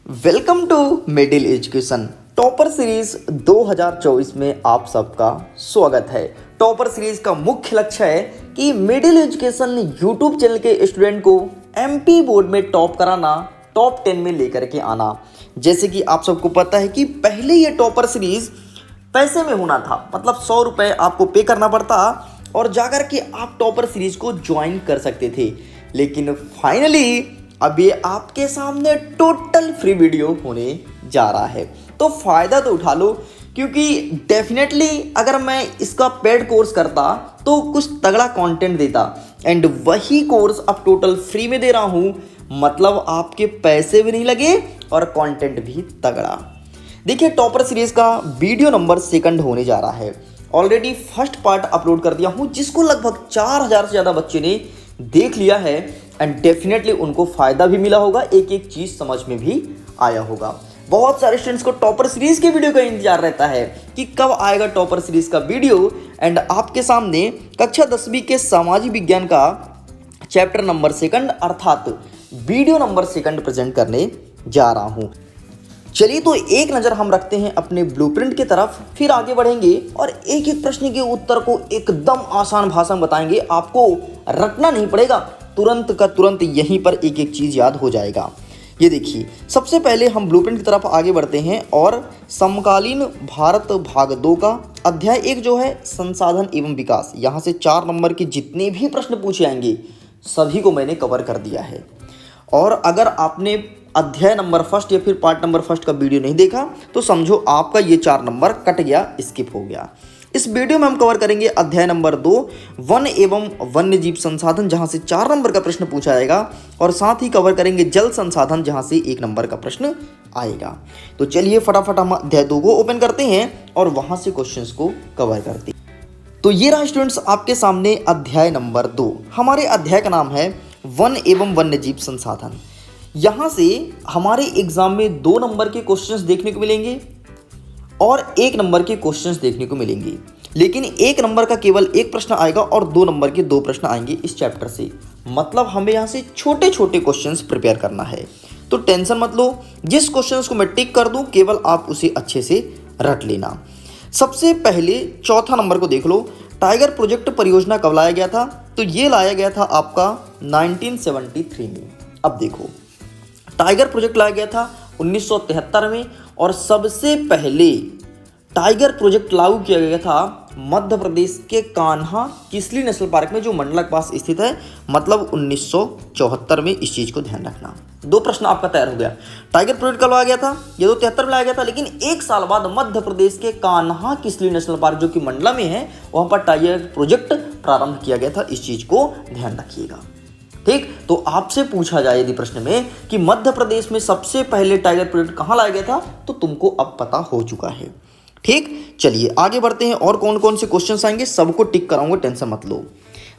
Welcome to middle education topper series 2024 में आप सबका स्वागत है। टॉपर सीरीज का मुख्य लक्ष्य है कि मिडिल एजुकेशन यूट्यूब चैनल के स्टूडेंट को एमपी बोर्ड में टॉप कराना, टॉप 10 में लेकर के आना। जैसे कि आप सबको पता है कि पहले ये टॉपर सीरीज पैसे में होना था, मतलब 100 रुपये आपको पे करना पड़ता और जाकर के आप टॉपर सीरीज को ज्वाइन कर सकते थे। लेकिन फाइनली अब ये आपके सामने टोटल फ्री वीडियो होने जा रहा है, तो फायदा तो उठा लो, क्योंकि डेफिनेटली अगर मैं इसका पेड कोर्स करता तो कुछ तगड़ा कंटेंट देता, एंड वही कोर्स अब टोटल फ्री में दे रहा हूं, मतलब आपके पैसे भी नहीं लगे और कंटेंट भी तगड़ा। देखिए, टॉपर सीरीज का वीडियो नंबर 2 होने जा रहा है। ऑलरेडी फर्स्ट पार्ट अपलोड कर दिया हूं, जिसको लगभग 4000 से ज़्यादा बच्चे ने देख लिया है, एंड डेफिनेटली उनको फायदा भी मिला होगा, एक एक चीज समझ में भी आया होगा। बहुत सारे स्टूडेंट्स को टॉपर सीरीज के वीडियो का इंतजार रहता है कि कब आएगा टॉपर सीरीज का वीडियो, एंड आपके सामने कक्षा 10वीं के सामाजिक विज्ञान का चैप्टर नंबर 2 अर्थात वीडियो नंबर 2 प्रेजेंट करने जा रहा हूं। चलिए, तो एक नज़र हम रखते हैं अपने ब्लूप्रिंट की तरफ, फिर आगे बढ़ेंगे और एक एक प्रश्न के उत्तर को एकदम आसान भाषा में बताएंगे। आपको रटना नहीं पड़ेगा, तुरंत का तुरंत यहीं पर एक एक चीज़ याद हो जाएगा। ये देखिए, सबसे पहले हम ब्लूप्रिंट की तरफ आगे बढ़ते हैं और समकालीन भारत भाग 2 का अध्याय 1 जो है संसाधन एवं विकास, यहाँ से 4 नंबर के जितने भी प्रश्न पूछे आएंगे सभी को मैंने कवर कर दिया है। और अगर आपने अध्याय नंबर 1 या फिर पार्ट नंबर 1 का वीडियो नहीं देखा तो समझो आपका ये 4 नंबर कट गया, स्किप हो गया। इस वीडियो में हम कवर करेंगे अध्याय नंबर 2 वन एवं वन्य जीव संसाधन, जहां से 4 नंबर का प्रश्न पूछा जाएगा, और साथ ही कवर करेंगे जल संसाधन, जहां से 1 नंबर का प्रश्न आएगा। तो चलिए फटाफट हम अध्याय 2 को ओपन करते हैं और वहां से क्वेश्चंस को कवर करते हैं। तो ये रहा स्टूडेंट्स आपके सामने अध्याय नंबर 2। हमारे अध्याय का नाम है वन एवं वन्य जीव संसाधन। यहाँ से हमारे एग्जाम में 2 नंबर के क्वेश्चंस देखने को मिलेंगे और 1 नंबर के क्वेश्चंस देखने को मिलेंगे, लेकिन 1 नंबर का केवल 1 प्रश्न आएगा और 2 नंबर के 2 प्रश्न आएंगे इस चैप्टर से। मतलब हमें यहाँ से छोटे छोटे क्वेश्चंस प्रिपेयर करना है, तो टेंशन मत लो। जिस क्वेश्चंस को मैं टिक कर दूं केवल आप उसे अच्छे से रट लेना। सबसे पहले चौथा नंबर को देख लो। टाइगर प्रोजेक्ट परियोजना कब लाया गया था? तो ये लाया गया था आपका 1973 में। अब देखो, टाइगर प्रोजेक्ट लाया गया था 1973 में, और सबसे पहले टाइगर प्रोजेक्ट लागू किया गया था मध्य प्रदेश के कान्हा किसली नेशनल पार्क में, जो मंडला के पास स्थित है। मतलब 1974 में, इस चीज को ध्यान रखना। 2 प्रश्न आपका तैयार हो गया। टाइगर प्रोजेक्ट कब लाया गया था? ये तो 73 में लाया गया था, लेकिन 1 साल बाद मध्य प्रदेश के कान्हा किसली नेशनल पार्क, जो कि मंडला में है, वहां पर टाइगर प्रोजेक्ट प्रारंभ किया गया था। इस चीज को ध्यान रखिएगा, ठीक। तो आपसे पूछा जाए यदि प्रश्न में कि मध्य प्रदेश में सबसे पहले टाइगर प्रोजेक्ट कहां लाया गया था, तो तुमको अब पता हो चुका है, ठीक। चलिए आगे बढ़ते हैं और कौन कौन से क्वेश्चंस आएंगे सबको टिक कराऊंगा, टेंशन मत लो।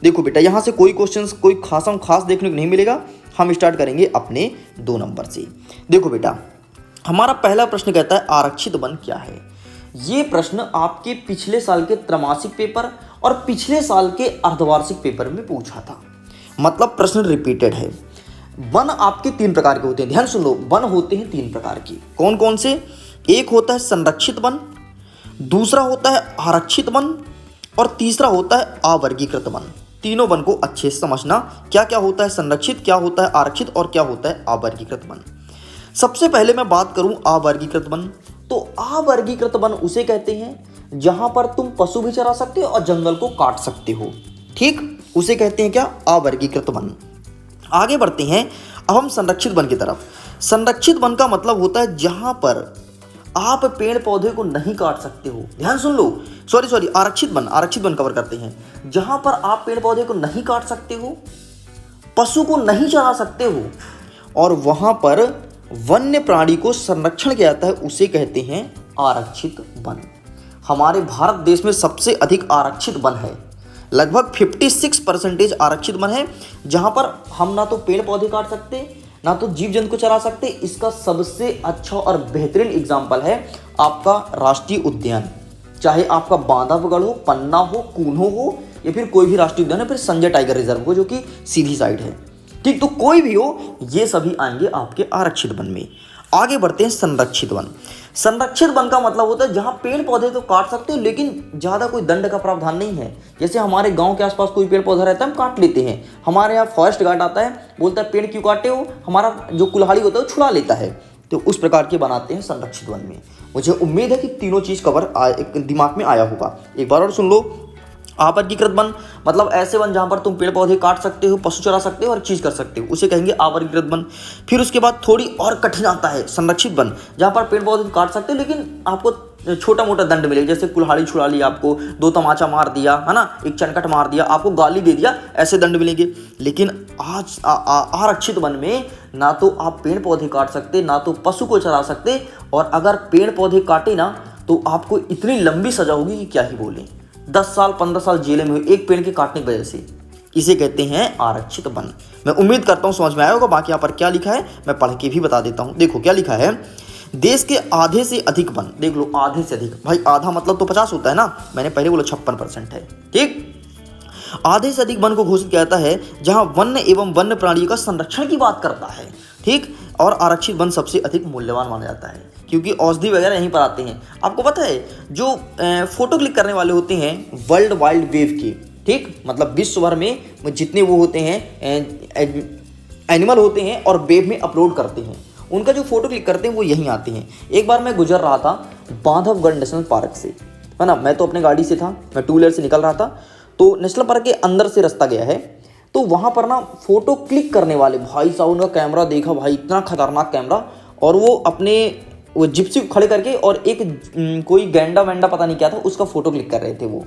देखो बेटा, यहां से कोई क्वेश्चंस कोई खास देखने को नहीं मिलेगा। हम स्टार्ट करेंगे अपने 2 नंबर से। देखो बेटा, हमारा पहला प्रश्न कहता है आरक्षित वन क्या है। ये प्रश्न आपके पिछले साल के त्रैमासिक पेपर और पिछले साल के अर्धवार्षिक पेपर में पूछा था, मतलब प्रश्न रिपीटेड है। वन आपके 3 प्रकार के होते हैं, ध्यान सुन लो। वन होते हैं 3 प्रकार के, कौन कौन से? एक होता है संरक्षित वन, दूसरा होता है आरक्षित वन, और तीसरा होता है अवर्गीकृत वन। तीनों वन को अच्छे से समझना, क्या क्या होता है संरक्षित, क्या होता है आरक्षित और क्या होता है अवर्गीकृत वन। सबसे पहले मैं बात करूं अवर्गीकृत वन, तो अवर्गीकृत वन उसे कहते हैं जहां पर तुम पशु भी चरा सकते हो और जंगल को काट सकते हो, ठीक। उसे कहते हैं क्या? अवर्गीकृत वन। आगे बढ़ते हैं अब हम संरक्षित वन की तरफ। संरक्षित वन का मतलब होता है जहां पर आप पेड़ पौधे को नहीं काट सकते हो। ध्यान सुन लो, सॉरी आरक्षित वन कवर करते हैं। जहां पर आप पेड़ पौधे को नहीं काट सकते हो, पशु को नहीं चरा सकते हो, और वहां पर वन्य प्राणी को संरक्षण किया जाता है, उसे कहते हैं आरक्षित वन। हमारे भारत देश में सबसे अधिक आरक्षित वन है, लगभग 56% आरक्षित वन है, जहां पर हम ना तो पेड़ पौधे काट सकते, ना तो जीव जंतु को चरा सकते। इसका सबसे अच्छा और बेहतरीन एग्जाम्पल है आपका राष्ट्रीय उद्यान, चाहे आपका बांधवगढ़ हो, पन्ना हो, कूनो हो, या फिर कोई भी राष्ट्रीय उद्यान है, फिर संजय टाइगर रिजर्व हो जो कि सीधी साइड है, ठीक। तो कोई भी हो, ये सभी आएंगे आपके आरक्षित वन में। आगे बढ़ते हैं संरक्षित वन। संरक्षित वन का मतलब होता है जहां पेड़ पौधे तो काट सकते हो लेकिन ज़्यादा कोई दंड का प्रावधान नहीं है। जैसे हमारे गांव के आसपास कोई पेड़ पौधा रहता है हम काट लेते हैं, हमारे यहाँ फॉरेस्ट गार्ड आता है बोलता है पेड़ क्यों काटे हो, हमारा जो कुल्हाड़ी होता है वो छुड़ा लेता है। तो उस प्रकार के बनाते हैं संरक्षित वन में। मुझे उम्मीद है कि तीनों चीज़ दिमाग में आया होगा। एक बार और सुन लो। आवर्गीकृत वन मतलब ऐसे वन जहाँ पर तुम पेड़ पौधे काट सकते हो, पशु चरा सकते हो और चीज़ कर सकते हो, उसे कहेंगे आवर्गीकृत वन। फिर उसके बाद थोड़ी और कठिन आता है संरक्षित वन, जहाँ पर पेड़ पौधे काट सकते हो लेकिन आपको छोटा मोटा दंड मिलेगा। जैसे कुल्हाड़ी छुड़ा ली, आपको 2 तमाचा मार दिया है ना, 1 चनकट मार दिया, आपको गाली दे दिया, ऐसे दंड मिलेंगे। लेकिन आज आरक्षित वन में ना तो आप पेड़ पौधे काट सकते, ना तो पशु को चरा सकते, और अगर पेड़ पौधे काटे ना तो आपको इतनी लंबी सजा होगी कि क्या ही बोलें। 10 साल 15 साल जेल में हुए एक पेड़ के काटने की वजह से। इसे कहते हैं आरक्षित वन। मैं उम्मीद करता हूं समझ में आया होगा। बाकी यहाँ पर क्या लिखा है मैं पढ़ के भी बता देता हूं। देखो क्या लिखा है, देश के आधे से अधिक वन, देख लो आधे से अधिक, भाई आधा मतलब तो 50 होता है ना, मैंने पहले बोला 56% है, ठीक। आधे से अधिक वन को घोषित किया जाता है जहां वन्य एवं वन्य प्राणियों का संरक्षण की बात करता है, ठीक। और आरक्षित वन सबसे अधिक मूल्यवान माना जाता है क्योंकि औषधि वगैरह यहीं पर आते हैं। आपको पता है जो फोटो क्लिक करने वाले होते हैं वर्ल्ड वाइड वेब के, ठीक, मतलब विश्व भर में जितने वो होते हैं एनिमल होते हैं और वेब में अपलोड करते हैं, उनका जो फोटो क्लिक करते हैं वो यहीं आते हैं। एक बार मैं गुजर रहा था बांधवगढ़ नेशनल पार्क से, है ना, मैं तो अपने गाड़ी से था, मैं 2 व्हीलर से निकल रहा था, तो नेशनल पार्क के अंदर से रास्ता गया है, तो वहाँ पर ना फोटो क्लिक करने वाले भाई साहब, उनका कैमरा देखा भाई, इतना खतरनाक कैमरा, और वो अपने वो जिप्सी खड़े करके और एक कोई गैंडा वैंडा पता नहीं क्या था उसका फोटो क्लिक कर रहे थे वो,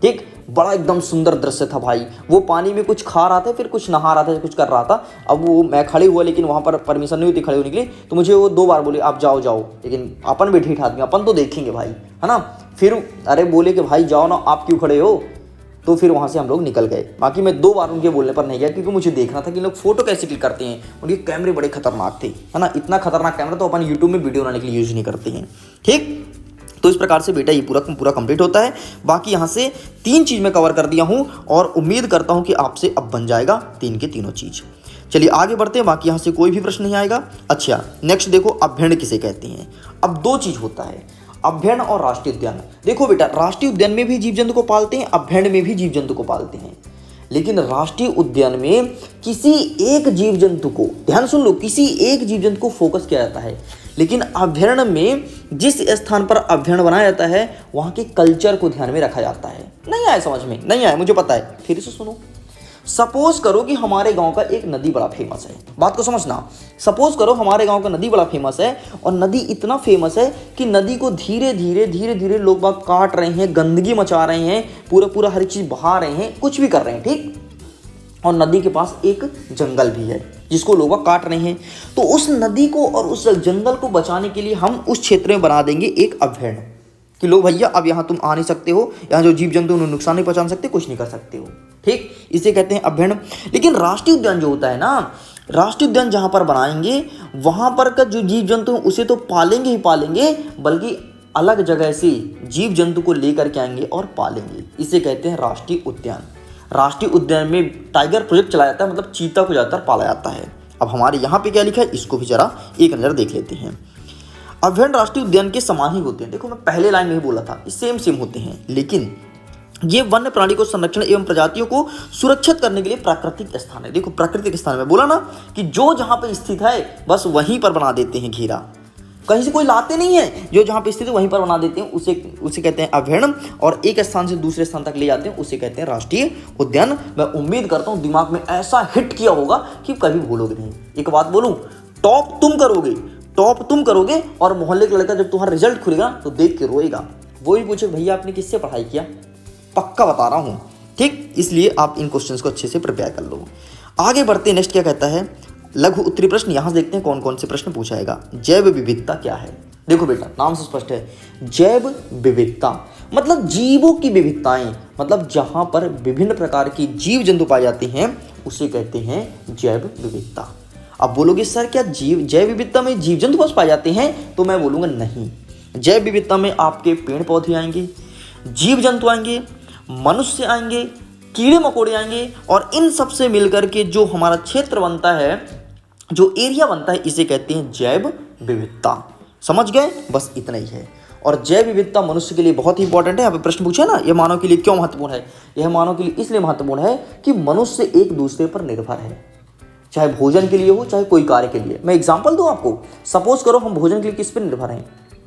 ठीक। बड़ा एकदम सुंदर दृश्य था भाई। वो पानी में कुछ खा रहा था, फिर कुछ नहा रहा था, कुछ कर रहा था। अब वो मैं खड़े हुआ लेकिन वहाँ पर परमिशन नहीं होती खड़े होने के लिए, तो मुझे वो 2 बार बोले आप जाओ जाओ, लेकिन अपन भी ठीक आदमी, अपन तो देखेंगे भाई, है ना। फिर अरे बोले कि भाई जाओ ना, आप क्यों खड़े हो, तो फिर वहाँ से हम लोग निकल गए। बाकी मैं 2 बार उनके बोलने पर नहीं गया क्योंकि मुझे देखना था कि लोग फोटो कैसे क्लिक करते हैं। उनके कैमरे बड़े खतरनाक थे, है ना, इतना खतरनाक कैमरा तो अपन यूट्यूब में वीडियो बनाने के लिए यूज नहीं करते हैं, ठीक। तो इस प्रकार से बेटा ये पूरा कंप्लीट होता है। बाकी यहाँ से 3 चीज़ मैं कवर कर दिया हूँ और उम्मीद करता हूँ कि आपसे अब बन जाएगा 3 के तीनों चीज़। चलिए आगे बढ़ते हैं, बाकी यहाँ से कोई भी प्रश्न नहीं आएगा। अच्छा नेक्स्ट देखो, अभ्यारण्य किसे कहते हैं। अब 2 चीज़ होता है, अभ्यारण्य और राष्ट्रीय उद्यान। देखो बेटा, राष्ट्रीय उद्यान में भी जीव जंतु को पालते हैं, अभ्यारण्य में भी जीव जंतु को पालते हैं, लेकिन राष्ट्रीय उद्यान में किसी एक जीव जंतु को, ध्यान सुन लो, किसी एक जीव जंतु को फोकस किया जाता है। लेकिन अभ्यारण्य में जिस स्थान पर अभ्यारण्य बनाया जाता है वहाँ के कल्चर को ध्यान में रखा जाता है। नहीं आया समझ में? नहीं आया, मुझे पता है, फिर से सुनो। सपोज करो कि हमारे गांव का एक नदी बड़ा फेमस है, बात को समझना। सपोज करो हमारे गांव का नदी बड़ा फेमस है और नदी इतना फेमस है कि नदी को धीरे धीरे लोग बाग काट रहे हैं, गंदगी मचा रहे हैं, पूरा हर चीज बहा रहे हैं, कुछ भी कर रहे हैं, ठीक। और नदी के पास एक जंगल भी है जिसको लोग बाग काट रहे हैं। तो उस नदी को और उस जंगल को बचाने के लिए हम उस क्षेत्र में बना देंगे एक अभ्यारण्य कि लो भैया अब यहाँ तुम आ नहीं सकते हो, यहाँ जो जीव जंतु उन्हें नुकसान नहीं पहुंचा सकते, कुछ नहीं कर सकते हो, ठीक। इसे कहते हैं अभ्यारण्य। लेकिन राष्ट्रीय उद्यान जो होता है ना, राष्ट्रीय उद्यान जहाँ पर बनाएंगे वहाँ पर का जो जीव जंतु उसे तो पालेंगे ही पालेंगे, बल्कि अलग जगह से जीव जंतु को लेकर के आएंगे और पालेंगे। इसे कहते हैं राष्ट्रीय उद्यान। राष्ट्रीय उद्यान में टाइगर प्रोजेक्ट चलाया जाता है, मतलब चीता को ज़्यादातर पाला जाता है। अब हमारे यहाँ पे क्या लिखा है इसको भी जरा एक नज़र देख लेते हैं। अभ्यारण्य राष्ट्रीय उद्यान के समान ही होते हैं। देखो मैं पहले लाइन में ही बोला था, सेम होते हैं, लेकिन ये वन्य प्राणी को संरक्षण एवं प्रजातियों को सुरक्षित करने के लिए प्राकृतिक स्थान है। देखो प्राकृतिक स्थान में बोला ना कि जो जहाँ पे स्थित है बस वहीं पर बना देते हैं घेरा, कहीं से कोई लाते नहीं है, जो जहाँ पे स्थित है वहीं पर बना देते हैं, उसे कहते हैं अभ्यारण्य। और एक स्थान से दूसरे स्थान तक ले जाते हैं, उसे कहते हैं राष्ट्रीय उद्यान। मैं उम्मीद करता हूँ दिमाग में ऐसा हिट किया होगा कि कभी भूलोगे नहीं। एक बात बोलूँ, टॉप तुम करोगे और मोहल्ले का लड़का जब तुम्हारा रिजल्ट खुलेगा तो देख के रोएगा, वो भी पूछे भैया आपने किससे पढ़ाई किया। पक्का बता रहा हूँ, ठीक। इसलिए आप इन क्वेश्चंस को अच्छे से प्रिपेयर कर लो। आगे बढ़ते हैं, नेक्स्ट क्या कहता है, लघु उत्तरी प्रश्न। यहां देखते हैं कौन कौन से प्रश्न पूछा जाएगा। जैव विविधता क्या है। देखो बेटा नाम से स्पष्ट है, जैव विविधता मतलब जीवों की विविधताएं, मतलब जहां पर विभिन्न प्रकार के जीव जंतु पाए जाते हैं उसे कहते हैं जैव विविधता। अब बोलोगे सर क्या जैव विविधता में जीव जंतु बस पाए जाते हैं, तो मैं बोलूंगा नहीं। जैव विविधता में आपके पेड़ पौधे आएंगे, जीव जंतु आएंगे, मनुष्य आएंगे, कीड़े मकोड़े आएंगे, और इन सब से मिलकर के जो हमारा क्षेत्र बनता है, जो एरिया बनता है, इसे कहते हैं जैव विविधता। समझ गए, बस इतना ही है। और जैव विविधता मनुष्य के लिए बहुत ही इंपॉर्टेंट है। यहाँ पे प्रश्न पूछा ना, यह मानव के लिए क्यों महत्वपूर्ण है? यह मानव के लिए इसलिए महत्वपूर्ण है कि मनुष्य एक दूसरे पर निर्भर है, चाहे भोजन के लिए हो चाहे कोई कार्य के लिए। मैं एग्जांपल दूं आपको, सपोज करो हम भोजन के लिए किस पे निर्भर हैं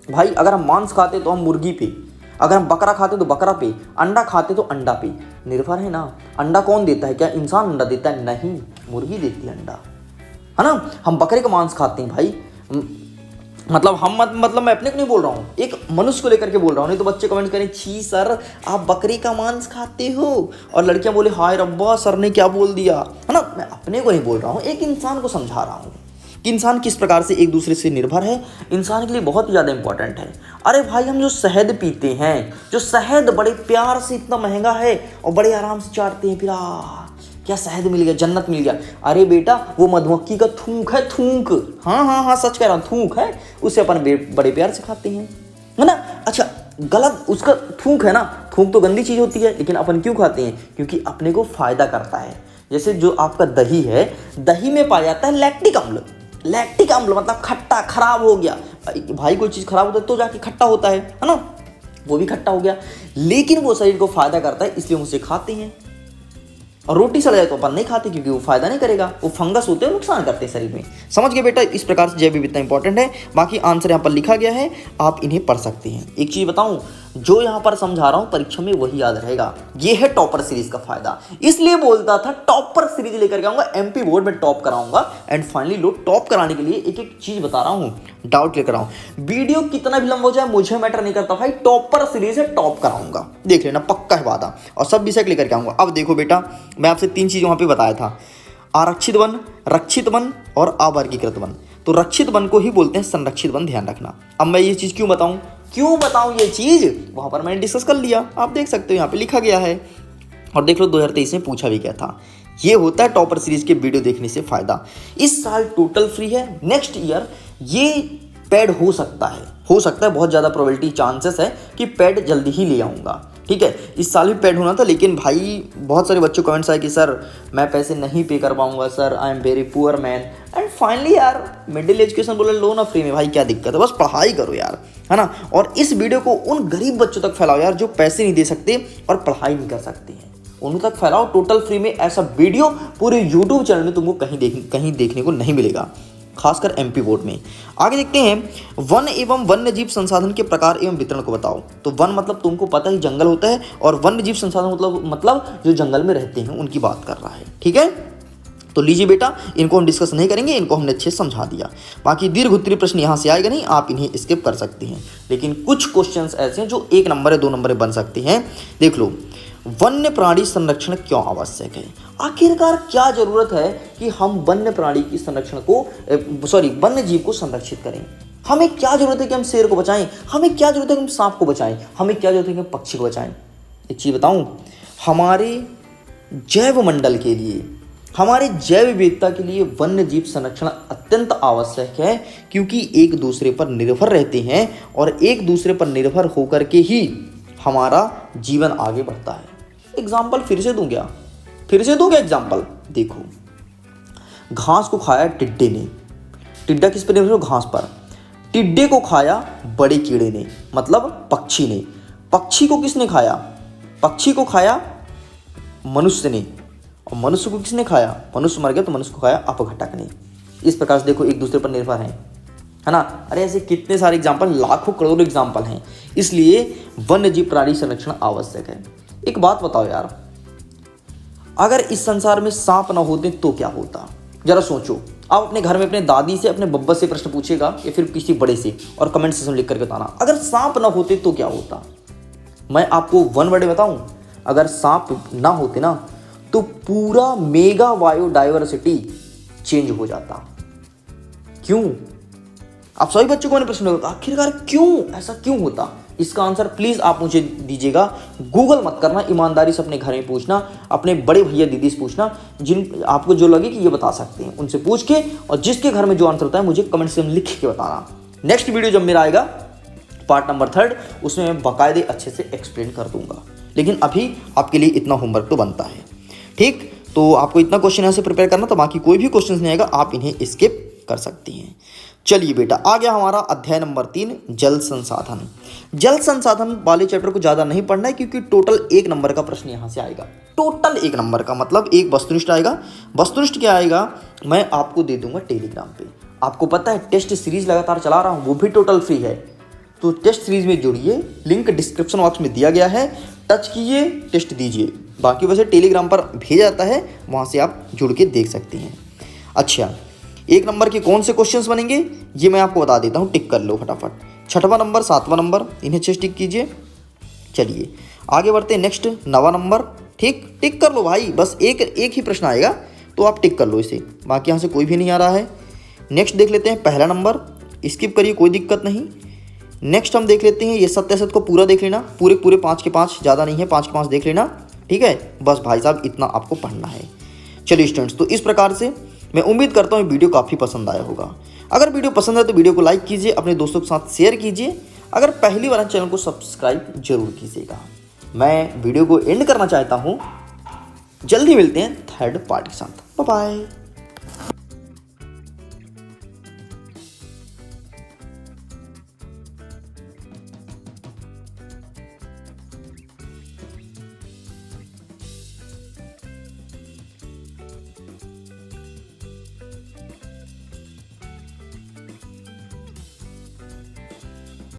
भाई? अगर हम मांस खाते तो हम मुर्गी पे, अगर हम बकरा खाते तो बकरा पे, अंडा खाते तो अंडा पे निर्भर है ना। अंडा कौन देता है? क्या इंसान अंडा देता है? नहीं, मुर्गी देती है अंडा, है ना। हम बकरे का मांस खाते हैं भाई, मतलब मैं अपने को नहीं बोल रहा हूँ, एक मनुष्य को लेकर के बोल रहा हूँ। नहीं तो बच्चे कमेंट करें, छी सर आप बकरी का मांस खाते हो, और लड़कियां बोले हाय रब्बा सर ने क्या बोल दिया, है ना। मैं अपने को नहीं बोल रहा हूँ, एक इंसान को समझा रहा हूँ कि इंसान किस प्रकार से एक दूसरे से निर्भर है। इंसान के लिए बहुत ही ज़्यादा इंपॉर्टेंट है। अरे भाई हम जो शहद पीते हैं, जो शहद बड़े प्यार से इतना महंगा है और बड़े आराम से चाटते हैं, फिर क्या शहद मिल गया, जन्नत मिल गया। अरे बेटा वो मधुमक्खी का थूक है, थूक। हाँ सच कह रहा हूँ, थूक है, उसे अपन बड़े प्यार से खाते हैं, है ना। अच्छा गलत, उसका थूक है ना, थूक तो गंदी चीज़ होती है, लेकिन अपन क्यों खाते हैं? क्योंकि अपने को फायदा करता है। जैसे जो आपका दही है, दही में पाया जाता है लैक्टिक अम्ल। लैक्टिक अम्ल मतलब खट्टा, खराब हो गया भाई, कोई चीज़ खराब होता है तो जाके खट्टा होता है ना। वो भी खट्टा हो गया, लेकिन वो शरीर को फायदा करता है, इसलिए हम उसे खाते हैं। और रोटी सड़ जाए तो अपन नहीं खाते, क्योंकि वो फायदा नहीं करेगा, वो फंगस होते हैं, नुकसान करते हैं शरीर में। समझ गए बेटा, इस प्रकार से जैव विविधता इंपॉर्टेंट है। बाकी आंसर यहाँ पर लिखा गया है, आप इन्हें पढ़ सकते हैं। एक चीज बताऊं, जो यहाँ पर समझा रहा हूं परीक्षा में वही याद रहेगा। ये है टॉपर सीरीज का फायदा, इसलिए बोलता था टॉपर सीरीज लेकर के आऊंगा, एमपी बोर्ड में टॉप कराऊंगा। एंड फाइनली लोग टॉप कराने के लिए एक एक चीज बता रहा हूँ, डाउट लेकर आऊं। वीडियो कितना भी लंबा हो जाए मुझे मैटर नहीं करता भाई, टॉपर सीरीज है, टॉप कराऊंगा, देख लेना, पक्का है वादा। और सब विषय लेकर के आऊंगा। अब देखो बेटा, मैं आपसे 3 चीज वहां पे बताया था, आरक्षित वन, रक्षित वन और अवर्गीकृत वन। तो रक्षित वन को ही बोलते हैं संरक्षित वन, ध्यान रखना। अब मैं ये चीज क्यों बताऊं ये चीज, वहां पर मैंने डिस्कस कर लिया, आप देख सकते हो यहाँ पे लिखा गया है। और देख लो 2023 में पूछा भी गया था। ये होता है टॉपर सीरीज के वीडियो देखने से फायदा। इस साल टोटल फ्री है, नेक्स्ट ईयर ये पेड हो सकता है, बहुत ज़्यादा प्रोबेबिलिटी चांसेस है कि पेड जल्दी ही ले आऊँगा। ठीक है, इस साल भी पेड होना था, लेकिन भाई बहुत सारे बच्चों कमेंट्स आए कि सर मैं पैसे नहीं पे कर पाऊंगा, sir I am very poor man. And finally यार मिडिल एजुकेशन बोले लो ना फ्री में, भाई क्या दिक्कत है, बस पढ़ाई करो यार, है ना। और इस वीडियो को उन गरीब बच्चों तक फैलाओ यार, जो पैसे नहीं दे सकते और पढ़ाई नहीं कर सकते हैं, उन तक फैलाओ टोटल फ्री में। ऐसा वीडियो पूरे यूट्यूब चैनल में तुमको कहीं देखने को नहीं मिलेगा, खासकर एमपी बोर्ड में। आगे देखते हैं, वन एवं वन्य जीव संसाधन के प्रकार एवं वितरण को बताओ। तो वन मतलब तुमको पता ही जंगल होता है, और वन्य जीव संसाधन मतलब जो जंगल में रहते हैं उनकी बात कर रहा है। ठीक है, तो लीजिए बेटा, इनको हम डिस्कस नहीं करेंगे, इनको हमने अच्छे से समझा दिया। बाकी दीर्घ उत्तरीय प्रश्न यहाँ से आएगा नहीं, आप इन्हें स्किप कर सकते हैं। लेकिन कुछ क्वेश्चंस ऐसे हैं जो 1 नंबर या 2 नंबर बन सकते हैं। देख लो, वन्य प्राणी संरक्षण क्यों आवश्यक है? आखिरकार क्या जरूरत है कि हम वन्य प्राणी की संरक्षण को वन्य जीव को संरक्षित करें? हमें क्या जरूरत है कि हम शेर को बचाएं? हमें क्या जरूरत है कि हम सांप को बचाएं? हमें क्या जरूरत है कि हम पक्षी को बचाएं? एक चीज बताऊं, हमारे जैव मंडल के लिए, हमारे जैव विविधता के लिए वन्य जीव संरक्षण अत्यंत आवश्यक है, क्योंकि एक दूसरे पर निर्भर रहते हैं और एक दूसरे पर निर्भर होकर के ही हमारा जीवन आगे बढ़ता है। एग्जाम्पल फिर से दूं एग्जाम्पल। देखो, घास को खाया टिड्डे ने, टिड्डा किस पर निर्भर हो? घास पर। टिड्डे को खाया बड़े कीड़े ने, मतलब पक्षी ने। पक्षी को किसने खाया? पक्षी को खाया मनुष्य ने, और मनुष्य को किसने खाया? मनुष्य मर गया तो मनुष्य को खाया अपघटक ने। इस प्रकार से देखो एक दूसरे पर निर्भर है ना। अरे ऐसे कितने सारे एग्जाम्पल, लाखों करोड़ों एग्जाम्पल हैं। इसलिए वन्य जीव प्राणी संरक्षण आवश्यक है। एक बात बताओ यार, अगर इस संसार में सांप ना होते तो क्या होता? जरा सोचो। आप अपने घर में अपने दादी से, अपने बब्बा से प्रश्न पूछेगा या फिर किसी बड़े से, और कमेंट सेक्शन में लिख करके बताना, अगर सांप ना होते तो क्या होता? मैं आपको 1 वर्ड बताऊं, अगर सांप ना होते ना तो पूरा मेगा बायोडाइवर्सिटी चेंज हो जाता। क्यों? आप सभी बच्चों को मैंने प्रश्न होगा, आखिरकार क्यों, ऐसा क्यों होता? इसका आंसर प्लीज आप मुझे दीजिएगा। गूगल मत करना, ईमानदारी से अपने घर में पूछना, अपने बड़े भैया दीदी से पूछना, जिन आपको जो लगे कि ये बता सकते हैं, उनसे पूछ के, और जिसके घर में जो आंसर होता है मुझे कमेंट से लिख के बताना। नेक्स्ट वीडियो जब मेरा आएगा पार्ट नंबर 3, उसमें मैं बाकायदे अच्छे से एक्सप्लेन कर दूंगा। लेकिन अभी आपके लिए इतना होमवर्क तो बनता है। ठीक, तो आपको इतना क्वेश्चन यहाँ से प्रिपेयर करना, तो बाकी कोई भी क्वेश्चन नहीं आएगा, आप इन्हें स्किप कर सकती हैं। चलिए बेटा, आ गया हमारा अध्याय नंबर 3, जल संसाधन। जल संसाधन वाले चैप्टर को ज़्यादा नहीं पढ़ना है, क्योंकि टोटल 1 नंबर का प्रश्न यहाँ से आएगा। टोटल 1 नंबर का मतलब एक वस्तुनिष्ठ आएगा। वस्तुनिष्ठ क्या आएगा, मैं आपको दे दूंगा टेलीग्राम पे। आपको पता है टेस्ट सीरीज लगातार चला रहा हूँ, वो भी टोटल फ्री है। तो टेस्ट सीरीज में जुड़िए, लिंक डिस्क्रिप्शन बॉक्स में दिया गया है, टच कीजिए, टेस्ट दीजिए। बाकी वैसे टेलीग्राम पर भेजा जाता है, वहाँ से आप जुड़ के देख सकते हैं। अच्छा, 1 नंबर के कौन से क्वेश्चंस बनेंगे ये मैं आपको बता देता हूँ, टिक कर लो फटाफट। 6वां नंबर, 7वां नंबर, इन्हें 6 टिक कीजिए। चलिए आगे बढ़ते हैं, नेक्स्ट 9वां नंबर। ठीक, टिक कर लो भाई, बस एक ही प्रश्न आएगा तो आप टिक कर लो इसे, बाकी यहाँ से कोई भी नहीं आ रहा है। नेक्स्ट देख लेते हैं 1ला नंबर, स्किप करिए, कोई दिक्कत नहीं। नेक्स्ट हम देख लेते हैं, ये सत्य को पूरा देख लेना, पूरे 5 के 5, ज़्यादा नहीं है, 5 के 5 देख लेना, ठीक है। बस भाई साहब इतना आपको पढ़ना है। चलिए स्टूडेंट्स, तो इस प्रकार से मैं उम्मीद करता हूँ वीडियो काफ़ी पसंद आया होगा। अगर वीडियो पसंद है तो वीडियो को लाइक कीजिए, अपने दोस्तों के साथ शेयर कीजिए। अगर पहली बार चैनल को सब्सक्राइब जरूर कीजिएगा। मैं वीडियो को एंड करना चाहता हूँ, जल्दी मिलते हैं 3rd पार्ट के साथ। Bye bye.